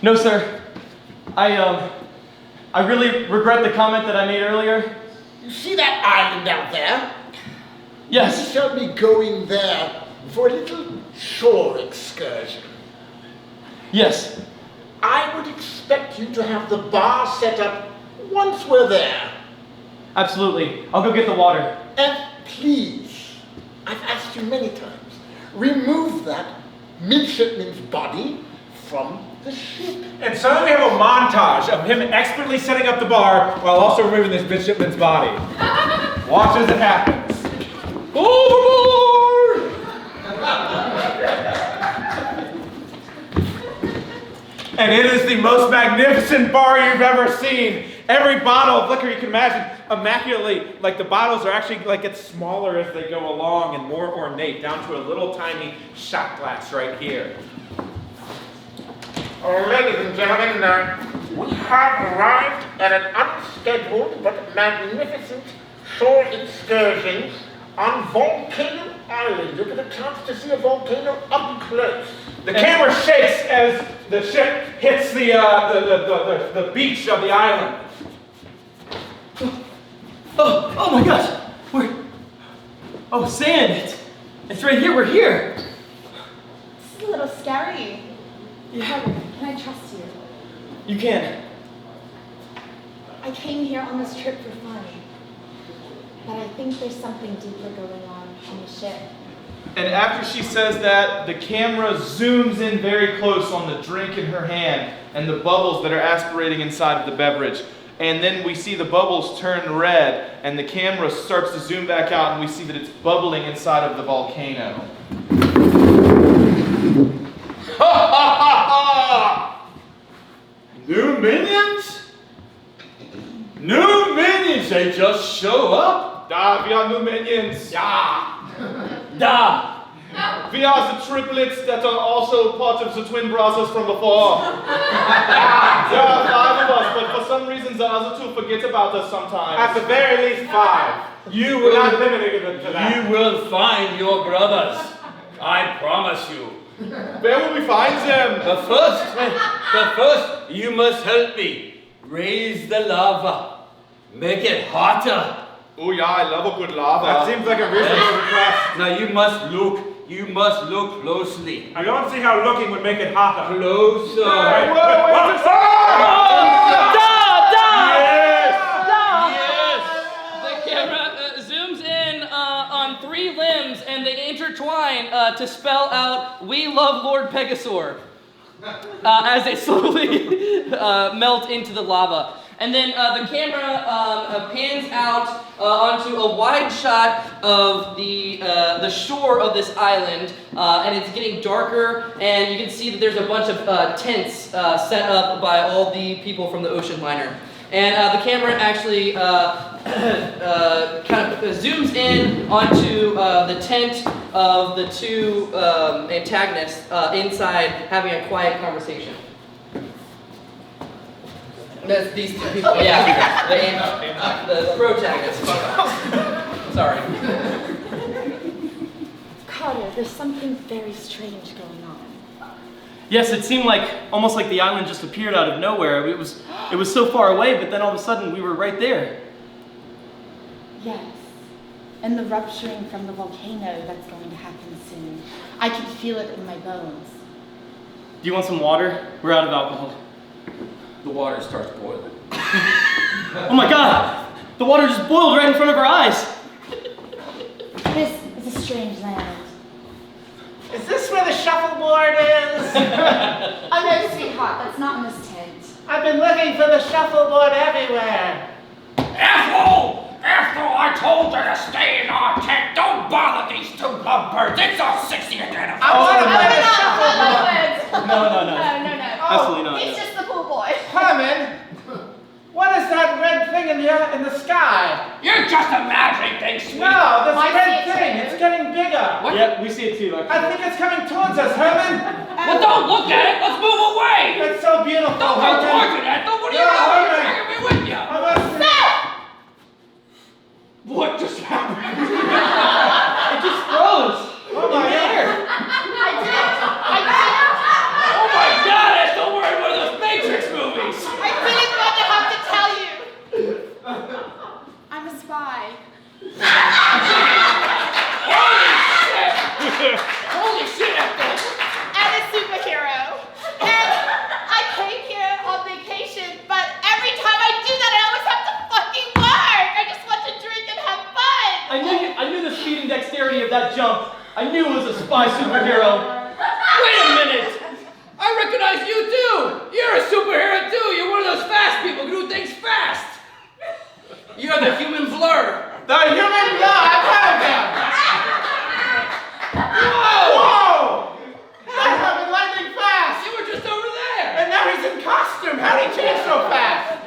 No, sir. I really regret the comment that I made earlier. You see that island out there? Yes. You shall be going there for a little shore excursion. Yes. I would expect you to have the bar set up once we're there. Absolutely. I'll go get the water. And please, I've asked you many times, remove that midshipman's body from the ship. And so we have a montage of him expertly setting up the bar while also removing this midshipman's body. Watch as it happens. Overboard! And it is the most magnificent bar you've ever seen. Every bottle of liquor you can imagine, immaculately, like the bottles are actually like get smaller as they go along and more ornate, down to a little tiny shot glass right here. Ladies and gentlemen, we have arrived at an unscheduled but magnificent shore excursion on Volcano Island. You get a chance to see a volcano up close. The camera shakes as the ship hits the beach of the island. Oh my gosh! Sand! It's right here, we're here! This is a little scary. Yeah. Can I trust you? You can. I came here on this trip for fun. But I think there's something deeper going on the ship. And after she says that, the camera zooms in very close on the drink in her hand and the bubbles that are aspirating inside of the beverage. And then we see the bubbles turn red, and the camera starts to zoom back out, and we see that it's bubbling inside of the volcano. New minions? New minions, they just show up? Da, we are new minions. Yeah. Da! We are the triplets that are also part of the twin brothers from before. There are 5 of us, but for some reason the other 2 forget about us sometimes. At the very least 5. You We're not limited to that. You will find your brothers. I promise you. Where will we find them? But first, you must help me. Raise the lava. Make it hotter. Oh yeah, I love a good lava. That seems like a reasonable request. Now you must look closely. I don't see how looking would make it hotter. Closer. Wait, The camera zooms in on 3 limbs and they intertwine to spell out "We love Lord Pegasaur" as they slowly melt into the lava. And then the camera pans out onto a wide shot of the shore of this island, and it's getting darker, and you can see that there's a bunch of tents set up by all the people from the ocean liner. And the camera actually kind of zooms in onto the tent of the 2 antagonists inside having a quiet conversation. That's these 2 people. Yeah, the protagonists. Sorry. Carter, there's something very strange going on. Yes, it seemed almost like the island just appeared out of nowhere. It was so far away, but then all of a sudden we were right there. Yes. And the rupturing from the volcano that's going to happen soon. I can feel it in my bones. Do you want some water? We're out of alcohol. The water starts boiling. Oh my god! The water just boiled right in front of our eyes! This is a strange land. Is this where the shuffleboard is? Oh no, sweetheart, that's not in this tent. I've been looking for the shuffleboard everywhere. Ethel! Ethel, I told her to stay in our tent. Don't bother these 2 lovebirds. It's our 60th anniversary. I want to play the No. No. Absolutely not. He's just the pool boy. Herman, what is that red thing in the sky? You're just imagining things, sweet. No, this I red see it thing, too. it's getting bigger. Yeah, we see it too. I think it's coming towards us, Herman. Well, don't look at it. Let's move away. It's so beautiful. Don't go towards it, Ethel. What are you No, doing? Herman. You're taking me with you. What just happened? It just froze! Oh my God. I did it. Oh my God, Ethel, we're in one of those Matrix movies. I didn't want to have to tell you. I'm a spy. Holy shit, Ethel. And a superhero. And I came here on vacation, but every time I do that, I always have to fucking work. I just want to drink and have fun. I knew the speed and dexterity of that jump. I knew it was a spy superhero. Wait a minute. I I recognize you too! You're a superhero too! You're one of those fast people who do things fast! You're the human blur! The human blur! I've heard of him! Whoa! That's happened lightning fast! You were just over there! And now he's in costume! How'd he change so fast?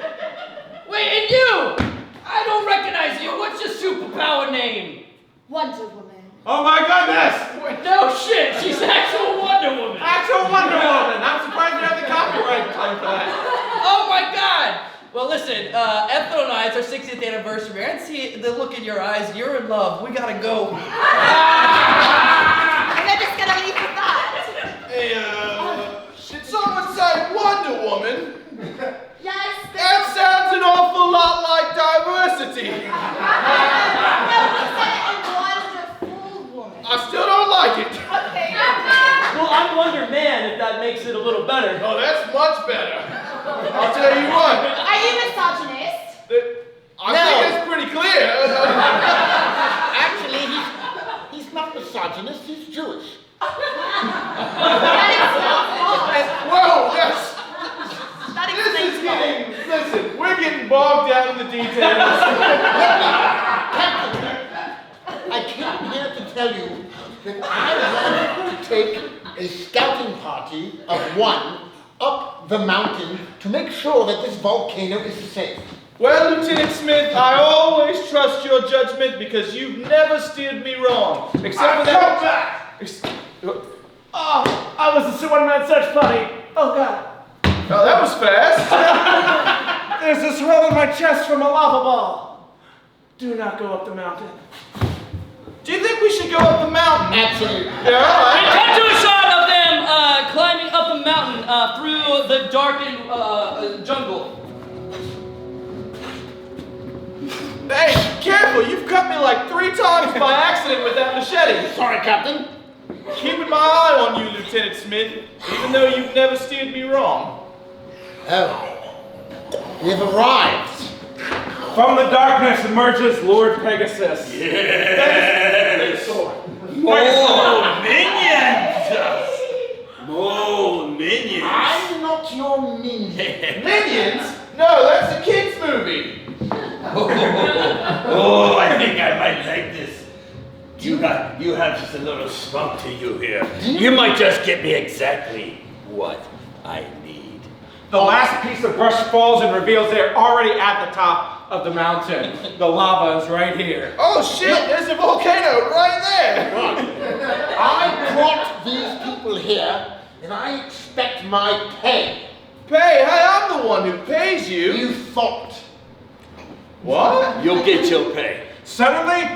Wait, and you! I don't recognize you! What's your superpower name? Wonder Woman. Oh my goodness! No shit! She's actual Wonder Woman! Actual Wonder Woman! I'm surprised you have the copyright claim for that. Oh my god! Well, listen, Ethel and I, it's our 60th anniversary. I can see the look in your eyes. You're in love. We gotta go. And they're just gonna leave with that. Hey, did someone say Wonder Woman? Yes. That sounds an awful lot like diversity. No, we said a wonderful woman. I still don't like it. Okay. Well, I'm Wonder Man, if that makes it a little better. Oh, that's much better. I'll tell you what. Are you misogynist? I think it's pretty clear. Actually, he's not misogynist, he's Jewish. Whoa, that's... That This is explains getting... Listen, we're getting bogged down in the details. Captain, I came here to tell you that I want to take a scouting party of one up the mountain to make sure that this volcano is safe. Well, Lieutenant Smith, I always trust your judgment because you've never steered me wrong. Except for that... Oh, I was the one-man search party. Oh God. Oh, that was fast. There's a swell in my chest from a lava ball. Do not go up the mountain. Do you think we should go up the mountain? Absolutely. Yeah, all right. Cut to a shot of them climbing up a mountain through the darkened jungle. Hey, careful! You've cut me like 3 times by accident with that machete. Sorry, Captain. Keeping my eye on you, Lieutenant Smith, even though you've never steered me wrong. Oh, we've arrived. From the darkness emerges Lord Pegasus. Yeah. More minions! More minions! I'm not your minion. Minions? No, that's a kid's movie. Oh, I think I might like this. You have just a little spunk to you here. You might just get me exactly what I need. The last piece of brush falls and reveals they're already at the top of the mountain. The lava is right here. Oh shit, there's a volcano right there. I brought these people here, and I expect my pay. Pay? Hey, I'm the one who pays you. You thought. What? You'll get your pay. Suddenly,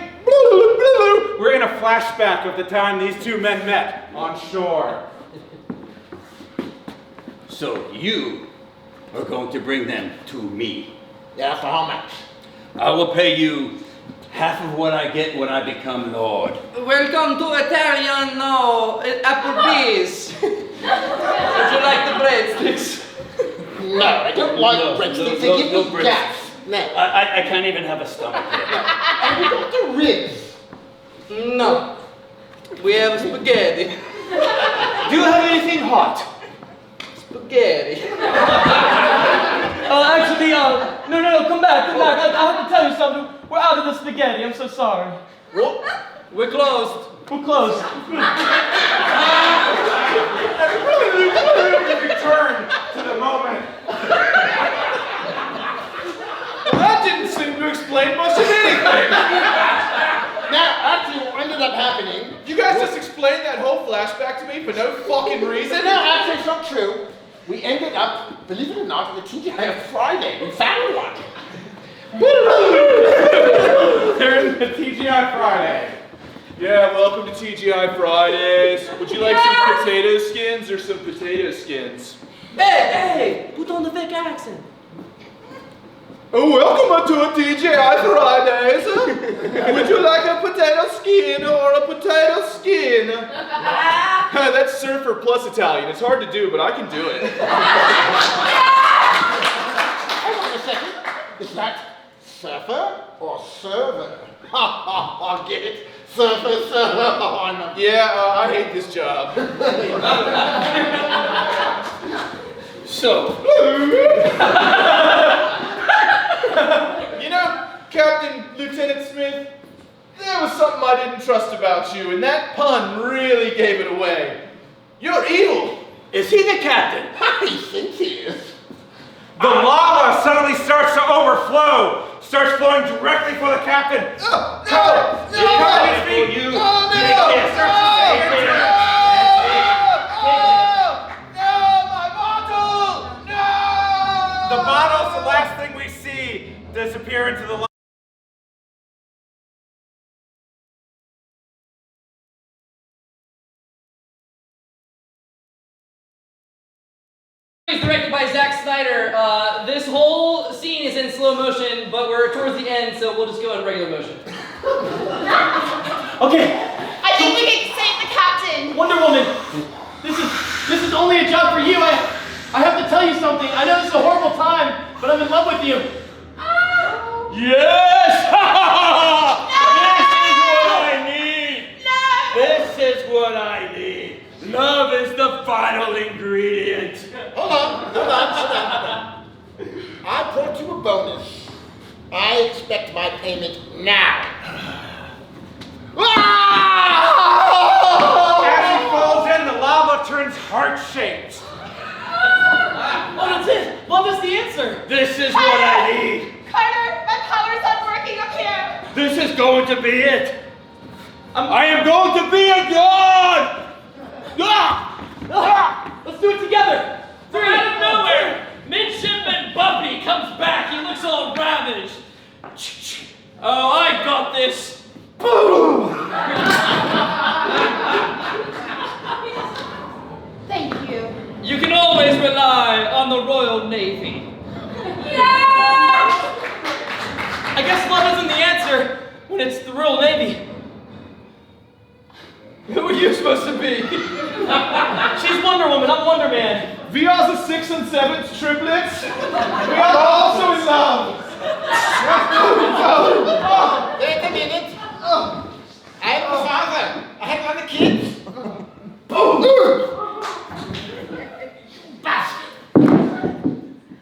we're in a flashback of the time these two men met on shore. So you are going to bring them to me. Yeah, for how much? I will pay you half of what I get when I become Lord. Welcome to Italian, Applebee's. Would you like the breadsticks? No, I don't like breadsticks. They give me gas. No. I can't even have a stomach yet. And we got the ribs. No. We have spaghetti. Do you have anything hot? Spaghetti. Actually, no, come back. I have to tell you something. We're out of the spaghetti. I'm so sorry. What? We're closed. We're closed. Return to the moment. Well, that didn't seem to explain much of anything. Now, actually, what ended up happening... You guys just explained that whole flashback to me for no fucking reason? No, actually, it's not true. We ended up, believe it or not, in the TGI Friday. We found one. They're in the TGI Friday. Yeah, welcome to TGI Fridays. Would you like some potato skins or some potato skins? Hey, put on the fake accent. Oh, welcome to a TGI Fridays. Would you like a potato skin or a potato skin? That's surfer plus Italian. It's hard to do, but I can do it. Hold on a second. Is that surfer or server? Ha ha ha, get it? Surfer, server. Oh, Yeah, I hate this job. So. You know, Captain Lieutenant Smith, there was something I didn't trust about you, and that pun really gave it away. You're evil. Is he the captain? He thinks he is. The lava suddenly starts to overflow, starts flowing directly for the captain. No! You can't start to save him. My bottle! No! The bottle's the last thing we see disappear into the lava. It's directed by Zack Snyder. This whole scene is in slow motion, but we're towards the end, so we'll just go in regular motion. Okay, I think we can save the captain. Wonder Woman, this is only a job for you. I have to tell you something. I know this is a horrible time, but I'm in love with you. Yes! No! This is what I need. Love is the final ingredient. Hold on, sit down. I brought you a bonus. I expect my payment now. As he falls in, the lava turns heart-shaped. Oh, that's it. Love is the answer. This is what I need. Carter, my power's not working up here. This is going to be it. I am going to be a god! Let's do it together. From out of nowhere, Midshipman Bumpy comes back. He looks all ravaged. Oh, I got this. Boom! Thank you. You can always rely on the Royal Navy. I guess love isn't the answer when it's the Royal Navy. Who are you supposed to be? She's Wonder Woman, I'm Wonder Man. We are the 6th and 7th triplets. We are also in love. Wait a minute. I'm the father. I have other kids.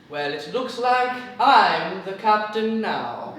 Well, it looks like I'm the captain now.